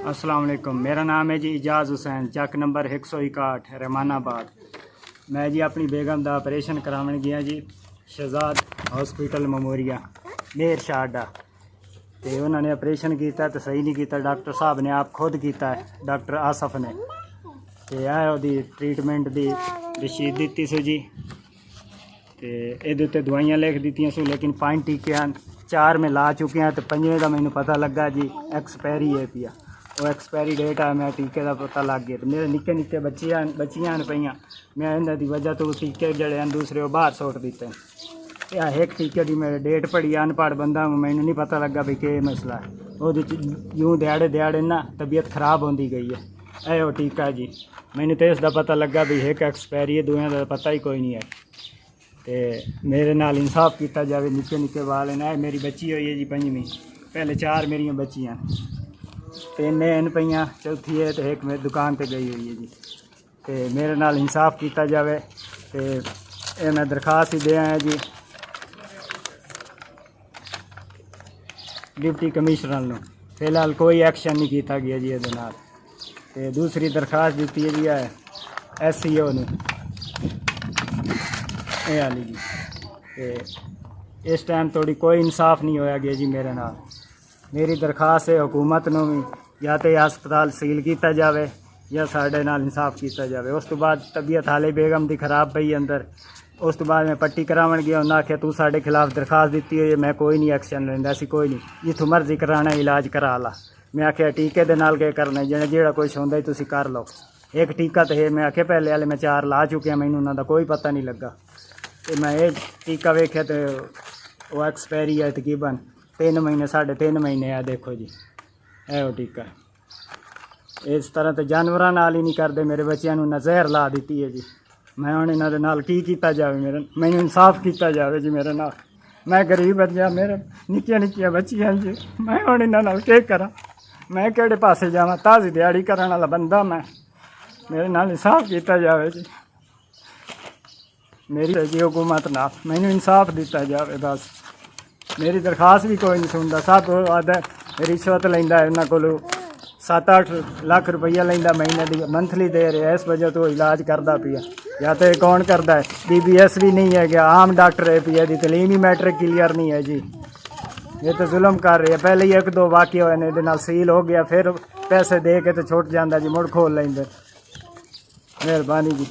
अस्सलाम वालेकुम। मेरा नाम है जी इजाज़ हुसैन, चक नंबर 161 रहमानाबाद। मैं जी अपनी बेगम का ऑपरेशन करावन गया जी शहजाद हॉस्पिटल ममोरिया मेर शाडा। तो उन्होंने ऑपरेशन किया तो सही नहीं किया, डॉक्टर साहब ने आप खुद किया है, डॉक्टर आसफ ने। तो यह वो ट्रीटमेंट की रसीद दी सो जी। तो ये दवाइयाँ लिख दी सो, लेकिन 5 टीके हैं, 4 में ला चुके हैं। तो 5वें का मैंने पता लगा जी एक्सपायरी है पिया, वो एक्सपायरी डेट है। मैं टीके का पता लग गया। तो मेरे निक्के निक्के बच्चियां पईयां, मैं इन्हों की वजह तो टीके जड़े हैं दूसरे वो बाहर सुट दिते। एक टीके की मेरे डेट पढ़ी, अनपढ़ बंदा मैंने नहीं पता लगा भी कि मसला है। वो यूँ दिहाड़े दिहाड़े ना तबीयत खराब होती गई है। वो टीका जी मैंने तो इसका पता लगा भी एक एक्सपायरी है, दूसरे का पता ही कोई नहीं है। तो मेरे नाल इंसाफ किया जाए। निक्के निक्के बाल हैं, मेरी बच्ची हुई है जी 5वीं, पहले 4 मेरिया बच्चियाँ, 3 इन पईयां, चौथी है तो एक मेरी दुकान पर गई हुई है जी। तो मेरे नाल इंसाफ किया जाए। तो ये मैं दरखास्त ही दे आया जी डिप्टी कमिश्नर नूं। फिलहाल कोई एक्शन नहीं किया गया जी ये नाल। तो दूसरी दरखास्त दी है जी SCO ने वाली जी। तो इस टाइम थोड़ी कोई इंसाफ नहीं होया गया जी मेरे नाल। मेरी दरखास्त है हुकूमत नूं भी या तो हस्पताल सील किया जाए या साढ़े नाल इंसाफ किया जाए। उस तो बाद तबीयत हाले बेगम की खराब पई अंदर। उस तो बाद मैं पट्टी करावन गया, उन्हें आख्या तू साढ़े खिलाफ दरखास्त दी हुई है, मैं कोई नहीं एक्शन लेंदा, ऐसी कोई नहीं, जिथों मर्जी कराना इलाज करा ला। मैं आख्या टीके दे नाल क्या करना, जेड़ा कुछ होंदा तुसीं कर लो। एक टीका तो है, मैं आख्या पहले वाले मैं 4 ला चुके हैं, मैनूं उन्हां दा कोई पता नहीं लगा। तो मैं ये टीका वेख्या तो वो एक्सपायरी है तकरीबन 3 महीने 3.5 महीने है। देखो जी वो टीका इस तरह तो जानवरों नाल ही नहीं करते, मेरे बच्चों को नज़र ला दी है जी। मैं हूँ इन्होंने नाल की किया जाए, मैनू इंसाफ किया जाए जी मेरे नाल। मैं गरीब बच्चा, मेरे निक्कियां निक्कियां बच्चियां जी, मैं हूँ इन्होंने क्या करा, मैं किहड़े पासे जावां, ताज़ी दिहाड़ी करने वाला बंदा मैं। मेरे नाल इंसाफ किया जाए जी मेरी जी हुकूमत नाल, मैनू इंसाफ दिता जाए बस। मेरी दरखास्त भी कोई नहीं सुनता, सब आदा रिश्वत लेंदा है इन्होंने को, 7-8 लाख रुपया लेंदा महीने की, मंथली दे रहे। इस वजह तो इलाज करता पिया, या तो कौन करता है, DBS भी नहीं है, क्या आम डॉक्टर है पिया, दी तलीम ही मैट्रिक क्लियर नहीं है जी। ये तो जुल्म कर रहे हैं। पहले ही 1-2 वाक़े होए ने, ये सील हो गया, फिर पैसे दे के तो छुट जाता जी, मुड़ खोल लेंदे। मेहरबानी जी।